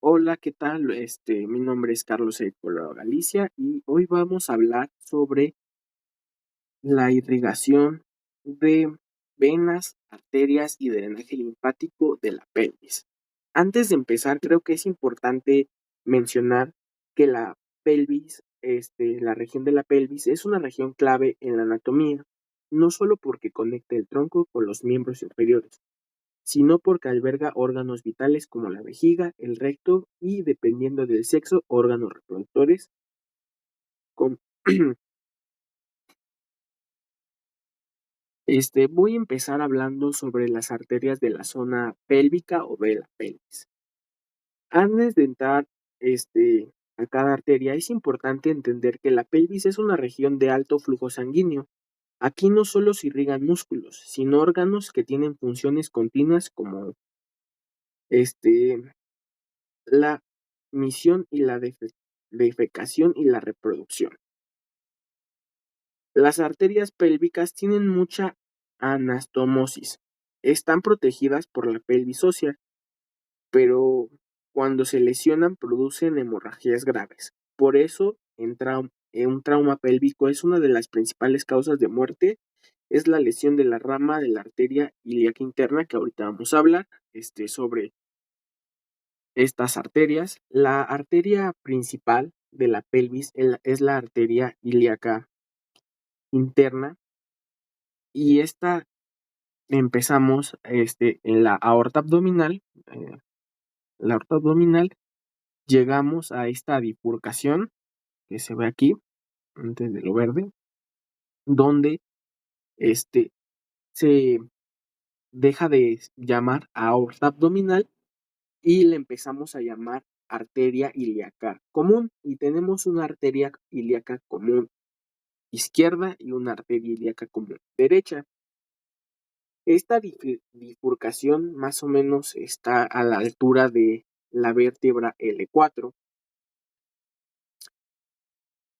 Hola, ¿qué tal? Mi nombre es Carlos Colorado Galicia y hoy vamos a hablar sobre la irrigación de venas, arterias y drenaje linfático de la pelvis. Antes de empezar, creo que es importante mencionar que la pelvis, la región de la pelvis es una región clave en la anatomía, no solo porque conecta el tronco con los miembros inferiores, sino porque alberga órganos vitales como la vejiga, el recto y, dependiendo del sexo, órganos reproductores. Con voy a empezar hablando sobre las arterias de la zona pélvica o de la pelvis. Antes de entrar a cada arteria, es importante entender que la pelvis es una región de alto flujo sanguíneo. Aquí no solo se irrigan músculos, sino órganos que tienen funciones continuas como este, la misión y la defecación y la reproducción. Las arterias pélvicas tienen mucha anastomosis. Están protegidas por la pelvis ósea, pero cuando se lesionan producen hemorragias graves. Por eso, un trauma pélvico es una de las principales causas de muerte. Es la lesión de la rama de la arteria ilíaca interna, que ahorita vamos a hablar sobre estas arterias. La arteria principal de la pelvis es la arteria ilíaca interna, y esta empezamos en la aorta abdominal, llegamos a esta bifurcación que se ve aquí, antes de lo verde, donde este se deja de llamar aorta abdominal y le empezamos a llamar arteria ilíaca común, y tenemos una arteria ilíaca común izquierda y una arteria ilíaca común derecha. Esta bifurcación más o menos está a la altura de la vértebra L4,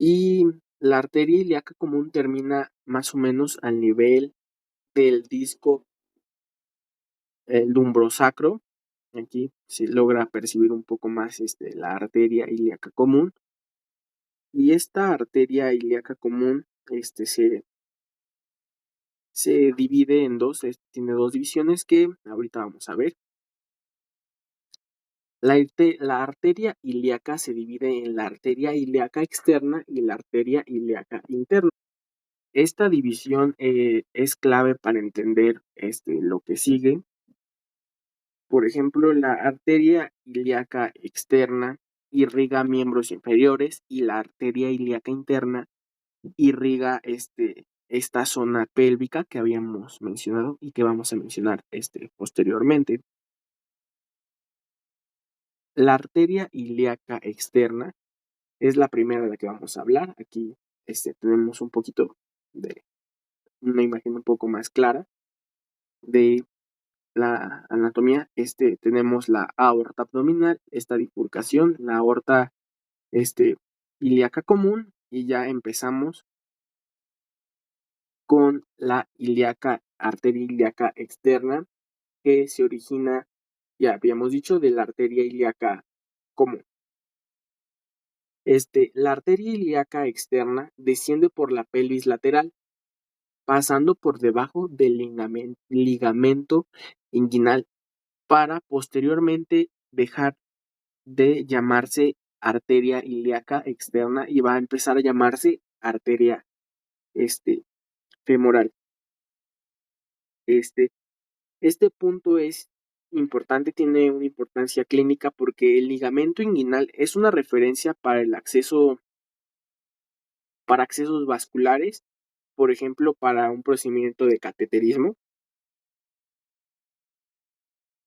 y la arteria ilíaca común termina más o menos al nivel del disco lumbrosacro. Aquí se logra percibir un poco más la arteria ilíaca común, y esta arteria ilíaca común se divide en dos, tiene dos divisiones que ahorita vamos a ver. La arteria ilíaca se divide en la arteria ilíaca externa y la arteria ilíaca interna. Esta división es clave para entender lo que sigue. Por ejemplo, la arteria ilíaca externa irriga miembros inferiores y la arteria ilíaca interna irriga esta zona pélvica que habíamos mencionado y que vamos a mencionar posteriormente. La arteria ilíaca externa es la primera de la que vamos a hablar. Aquí tenemos un poquito de una imagen un poco más clara de la anatomía. Tenemos la aorta abdominal, esta bifurcación, la aorta ilíaca común, y ya empezamos con la arteria ilíaca externa, que se origina, ya habíamos dicho, de la arteria ilíaca común. La arteria ilíaca externa desciende por la pelvis lateral, pasando por debajo del ligamento inguinal, para posteriormente dejar de llamarse arteria ilíaca externa y va a empezar a llamarse arteria femoral. Este punto es importante, tiene una importancia clínica porque el ligamento inguinal es una referencia para accesos vasculares, por ejemplo, para un procedimiento de cateterismo.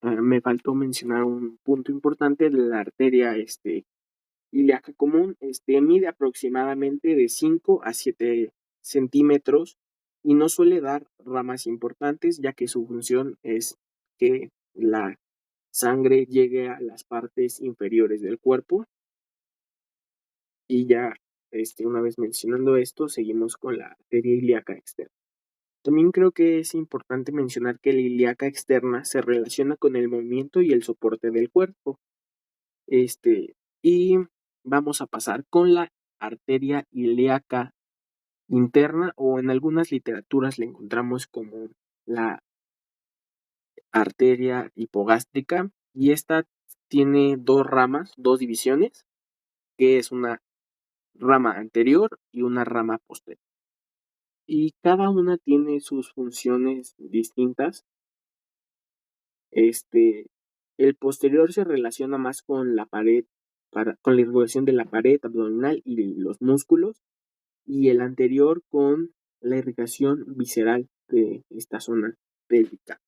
Me faltó mencionar un punto importante de la arteria ilíaca común. Mide aproximadamente de 5 a 7 centímetros y no suele dar ramas importantes, ya que su función es que la sangre llegue a las partes inferiores del cuerpo. Y ya, una vez mencionando esto, seguimos con la arteria ilíaca externa. También creo que es importante mencionar que la ilíaca externa se relaciona con el movimiento y el soporte del cuerpo. Y vamos a pasar con la arteria ilíaca interna, o en algunas literaturas la encontramos como la arteria hipogástrica, y esta tiene dos ramas, dos divisiones, que es una rama anterior y una rama posterior. Y cada una tiene sus funciones distintas. El posterior se relaciona más con la pared, con la irrigación de la pared abdominal y los músculos, y el anterior con la irrigación visceral de esta zona pélvica.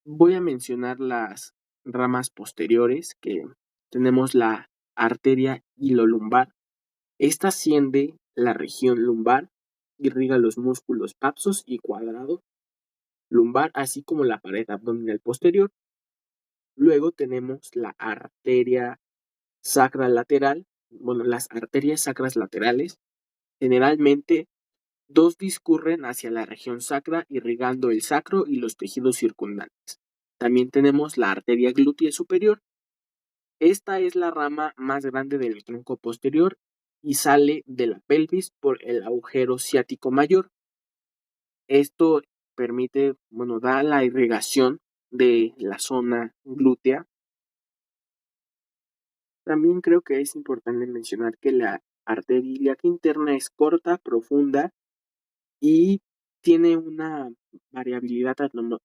Voy a mencionar las ramas posteriores, que tenemos la arteria ilolumbar. Esta asciende la región lumbar, irriga los músculos papsos y cuadrado lumbar, así como la pared abdominal posterior. Luego tenemos la arteria sacra lateral. Bueno, las arterias sacras laterales, generalmente dos discurren hacia la región sacra, irrigando el sacro y los tejidos circundantes. También tenemos la arteria glútea superior. Esta es la rama más grande del tronco posterior y sale de la pelvis por el agujero ciático mayor. Esto permite, da la irrigación de la zona glútea. También creo que es importante mencionar que la arteria ilíaca interna es corta, profunda y tiene una variabilidad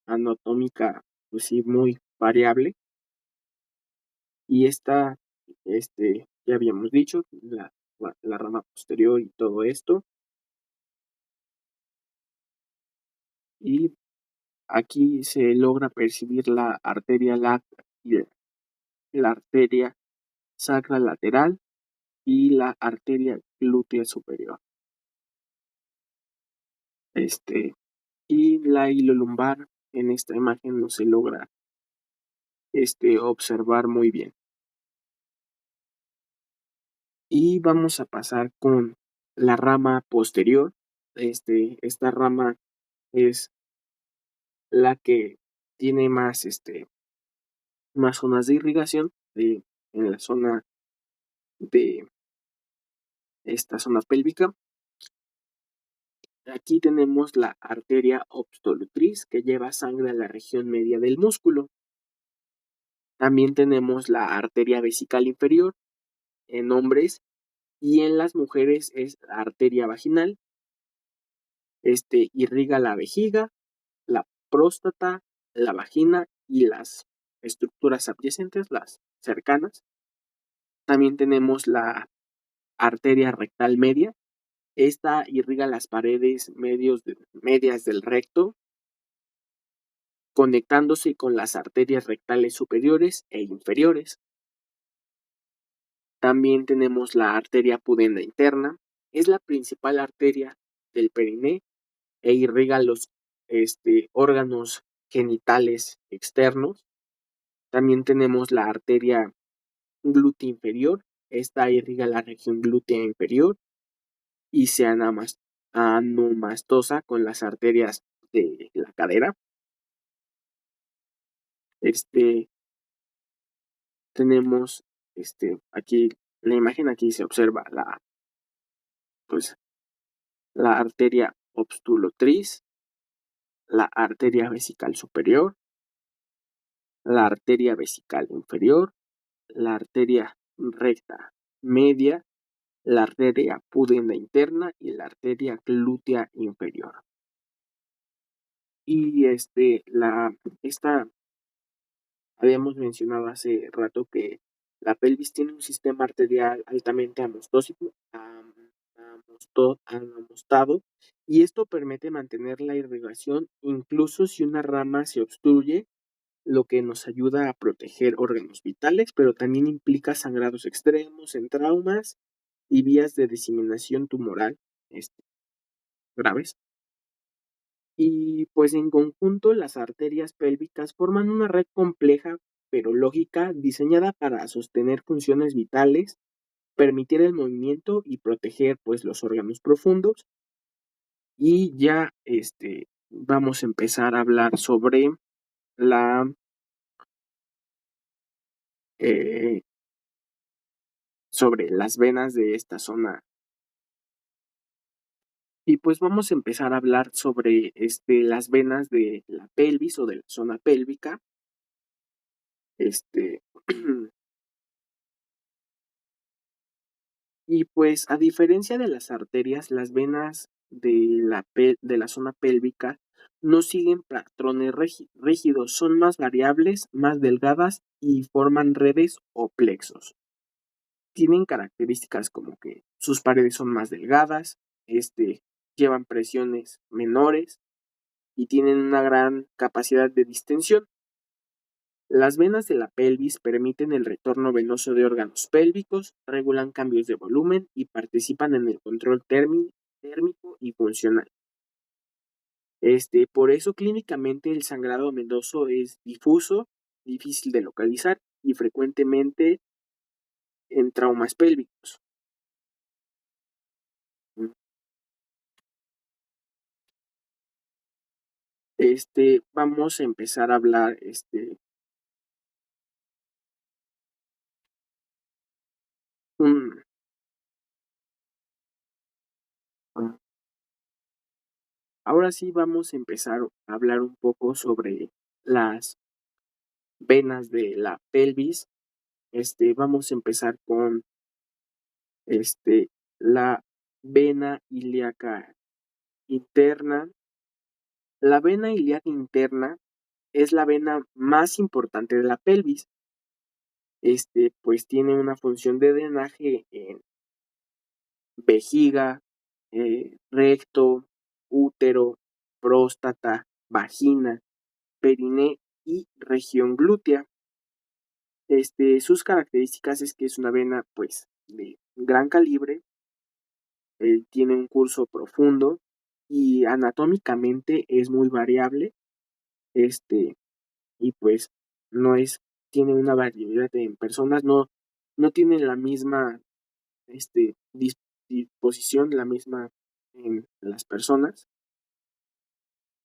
anatómica, pues sí, muy variable. Y esta, ya habíamos dicho, la rama posterior y todo esto. Y aquí se logra percibir la arteria y la arteria sacra lateral y la arteria glútea superior. Y la ilolumbar en esta imagen no se logra observar muy bien. Y vamos a pasar con la rama posterior. Esta rama es la que tiene más zonas de irrigación en la zona de esta zona pélvica. Aquí tenemos la arteria obstructriz, que lleva sangre a la región media del músculo. También tenemos la arteria vesical inferior en hombres, y en las mujeres es la arteria vaginal. Irriga la vejiga, la próstata, la vagina y las estructuras adyacentes, las cercanas. También tenemos la arteria rectal media. Esta irriga las paredes medias del recto, conectándose con las arterias rectales superiores e inferiores. También tenemos la arteria pudenda interna. Es la principal arteria del periné e irriga los órganos genitales externos. También tenemos la arteria glútea inferior. Esta irriga la región glútea inferior y se anomastosa con las arterias de la cadera. Tenemos aquí la imagen, aquí se observa la arteria obstructriz, la arteria vesical superior, la arteria vesical inferior, la arteria recta media, la arteria pudenda interna y la arteria glútea inferior. Y habíamos mencionado hace rato que la pelvis tiene un sistema arterial altamente anamostado, y esto permite mantener la irrigación incluso si una rama se obstruye, lo que nos ayuda a proteger órganos vitales, pero también implica sangrados extremos en traumas y vías de diseminación tumoral graves. Y pues en conjunto las arterias pélvicas forman una red compleja pero lógica, diseñada para sostener funciones vitales, permitir el movimiento y proteger pues los órganos profundos. Y ya vamos a empezar a hablar sobre la eh, sobre las venas de esta zona. Y pues vamos a empezar a hablar sobre las venas de la pelvis o de la zona pélvica. Este, y pues a diferencia de las arterias, las venas de la zona pélvica no siguen patrones rígidos, son más variables, más delgadas y forman redes o plexos. Tienen características como que sus paredes son más delgadas, llevan presiones menores y tienen una gran capacidad de distensión. Las venas de la pelvis permiten el retorno venoso de órganos pélvicos, regulan cambios de volumen y participan en el control térmico y funcional. Por eso clínicamente el sangrado venoso es difuso, difícil de localizar y frecuentemente en traumas pélvicos. Vamos a empezar a hablar, un, ahora sí vamos a empezar a hablar un poco sobre las venas de la pelvis. Vamos a empezar con, la vena ilíaca interna. La vena ilíaca interna es la vena más importante de la pelvis. Pues tiene una función de drenaje en vejiga, recto, útero, próstata, vagina, periné y región glútea. Sus características es que es una vena, pues, de gran calibre, tiene un curso profundo y anatómicamente es muy variable, y pues no es, tiene una variedad en personas, no tiene la misma, disposición, la misma en las personas,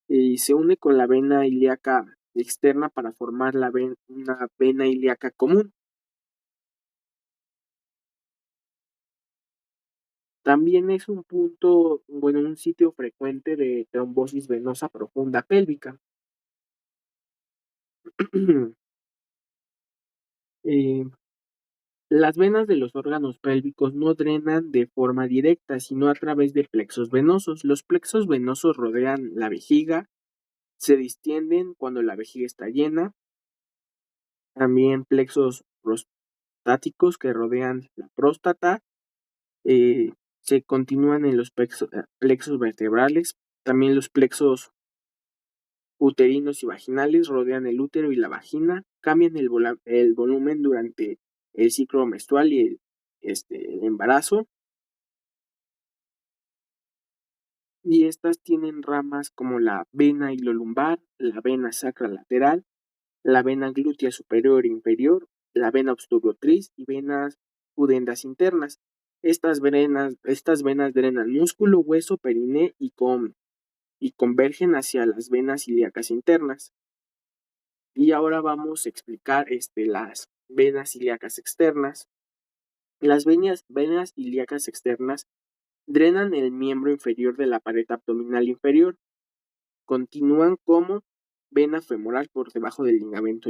y se une con la vena ilíaca externa para formar una vena ilíaca común. También es un sitio frecuente de trombosis venosa profunda pélvica. Eh, las venas de los órganos pélvicos no drenan de forma directa, sino a través de plexos venosos. Los plexos venosos rodean la vejiga, se distienden cuando la vejiga está llena. También plexos prostáticos que rodean la próstata, se continúan en los plexos vertebrales. También los plexos uterinos y vaginales rodean el útero y la vagina, cambian el volumen durante el ciclo menstrual y el embarazo. Y estas tienen ramas como la vena ilolumbar, la vena sacra lateral, la vena glútea superior e inferior, la vena obstructriz y venas pudendas internas. Estas venas drenan músculo, hueso, periné y convergen hacia las venas ilíacas internas. Y ahora vamos a explicar las venas ilíacas externas. Las venas ilíacas externas drenan el miembro inferior de la pared abdominal inferior. Continúan como vena femoral por debajo del ligamento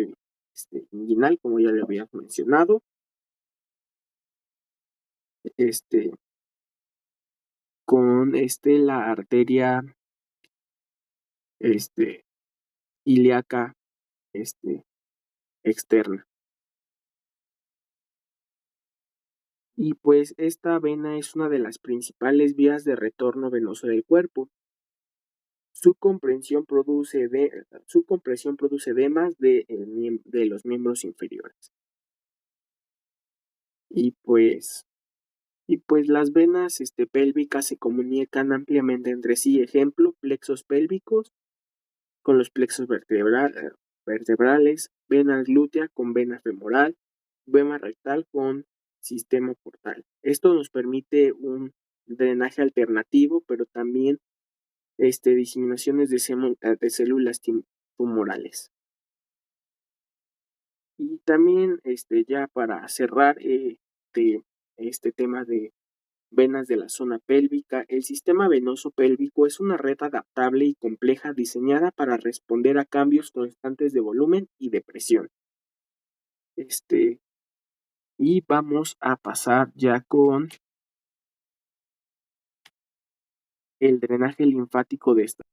inguinal, como ya le había mencionado. Con la arteria ilíaca externa. Y pues esta vena es una de las principales vías de retorno venoso del cuerpo. Su compresión produce edemas de los miembros inferiores. Y pues las venas pélvicas se comunican ampliamente entre sí. Ejemplo, plexos pélvicos con los plexos vertebrales, vena glútea con vena femoral, vena rectal con sistema portal. Esto nos permite un drenaje alternativo, pero también diseminaciones de células tumorales. Y también, ya para cerrar, de este tema de venas de la zona pélvica, el sistema venoso pélvico es una red adaptable y compleja diseñada para responder a cambios constantes de volumen y de presión. Este, y vamos a pasar ya con el drenaje linfático de esta.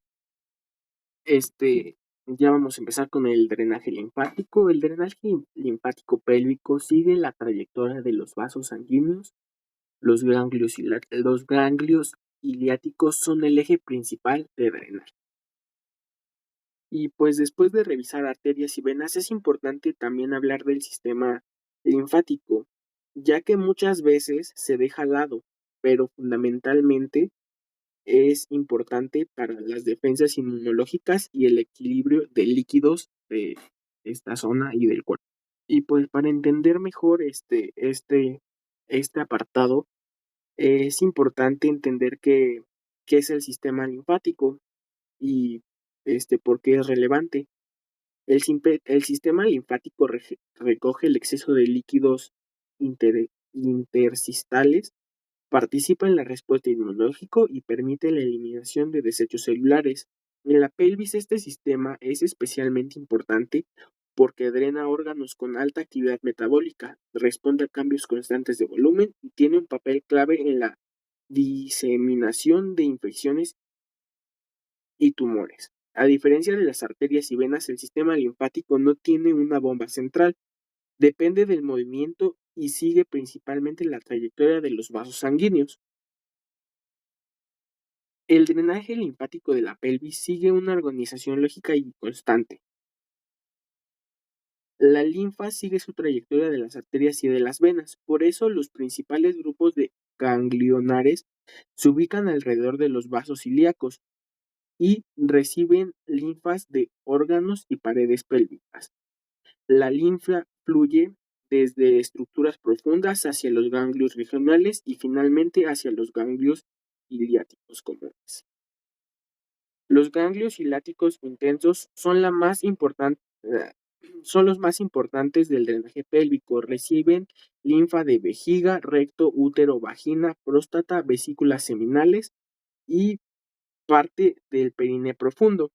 Ya vamos a empezar con el drenaje linfático. El drenaje linfático pélvico sigue la trayectoria de los vasos sanguíneos. Los ganglios iliáticos son el eje principal de drenaje. Y pues después de revisar arterias y venas, es importante también hablar del sistema linfático, ya que muchas veces se deja al lado, pero fundamentalmente es importante para las defensas inmunológicas y el equilibrio de líquidos de esta zona y del cuerpo. Y pues para entender mejor este apartado, es importante entender qué es el sistema linfático y por qué es relevante. El sistema linfático recoge el exceso de líquidos intersticiales, participa en la respuesta inmunológica y permite la eliminación de desechos celulares. En la pelvis este sistema es especialmente importante porque drena órganos con alta actividad metabólica, responde a cambios constantes de volumen y tiene un papel clave en la diseminación de infecciones y tumores. A diferencia de las arterias y venas, el sistema linfático no tiene una bomba central, depende del movimiento y sigue principalmente la trayectoria de los vasos sanguíneos. El drenaje linfático de la pelvis sigue una organización lógica y constante. La linfa sigue su trayectoria de las arterias y de las venas, por eso los principales grupos de ganglionares se ubican alrededor de los vasos ilíacos y reciben linfas de órganos y paredes pélvicas. La linfa fluye desde estructuras profundas hacia los ganglios regionales y finalmente hacia los ganglios iliáticos comunes. Los ganglios iliáticos intensos son los más importantes del drenaje pélvico. Reciben linfa de vejiga, recto, útero, vagina, próstata, vesículas seminales y parte del perine profundo.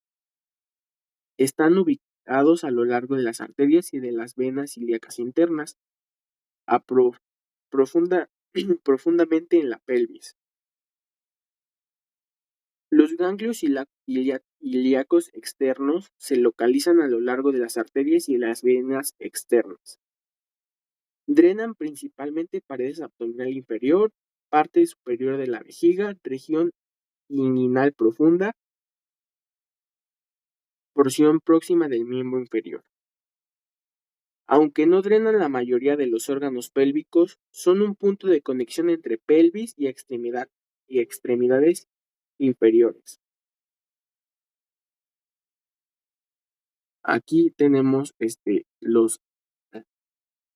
Están ubicados a lo largo de las arterias y de las venas ilíacas internas, profundamente en la pelvis. Los ganglios ilíacos externos se localizan a lo largo de las arterias y las venas externas. Drenan principalmente paredes abdominal inferior, parte superior de la vejiga, región inguinal profunda, porción próxima del miembro inferior. Aunque no drenan la mayoría de los órganos pélvicos, son un punto de conexión entre pelvis y extremidades inferiores. Aquí tenemos los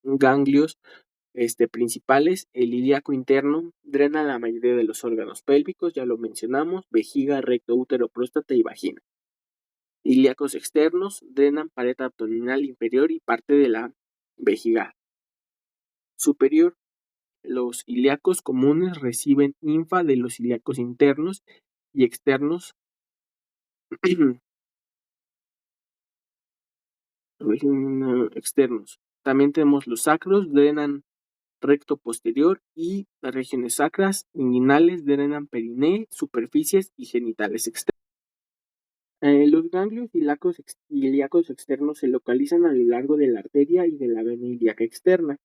ganglios principales. El ilíaco interno drena la mayoría de los órganos pélvicos, ya lo mencionamos: vejiga, recto, útero, próstata y vagina. Ilíacos externos drenan pared abdominal inferior y parte de la vejiga superior. Los ilíacos comunes reciben linfa de los ilíacos internos y externos. Externos. También tenemos los sacros, drenan recto posterior, y las regiones sacras inguinales drenan periné, superficies y genitales externos. Los ganglios ilíacos externos se localizan a lo largo de la arteria y de la vena ilíaca externa.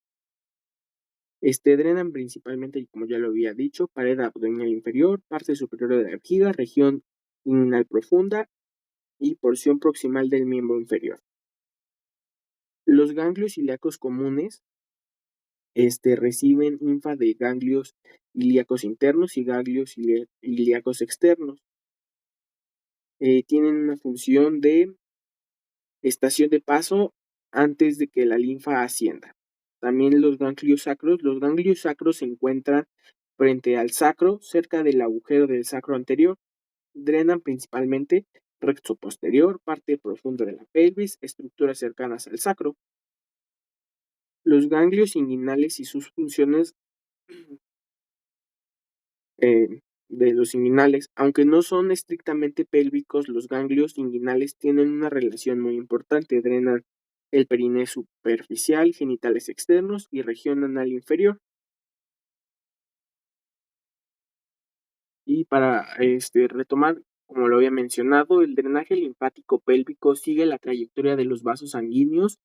Drenan principalmente, y como ya lo había dicho, pared abdominal inferior, parte superior de la vejiga, región inguinal profunda y porción proximal del miembro inferior. Los ganglios ilíacos comunes reciben linfa de ganglios ilíacos internos y ganglios ilíacos externos. Tienen una función de estación de paso antes de que la linfa ascienda. También los ganglios sacros se encuentran frente al sacro, cerca del agujero del sacro anterior. Drenan principalmente recto posterior, parte profunda de la pelvis, estructuras cercanas al sacro. Los ganglios inguinales y sus funciones de los inguinales, aunque no son estrictamente pélvicos, los ganglios inguinales tienen una relación muy importante, drenan el perineo superficial, genitales externos y región anal inferior. Y para retomar, como lo había mencionado, el drenaje linfático pélvico sigue la trayectoria de los vasos sanguíneos.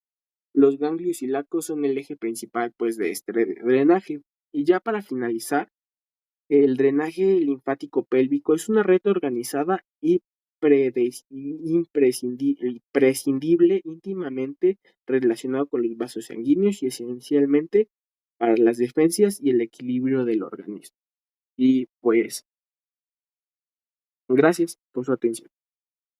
Los ganglios ilíacos son el eje principal, pues, de este drenaje. Y ya para finalizar, el drenaje linfático pélvico es una red organizada y prescindible, íntimamente relacionado con los vasos sanguíneos y esencialmente para las defensas y el equilibrio del organismo. Y pues, gracias por su atención.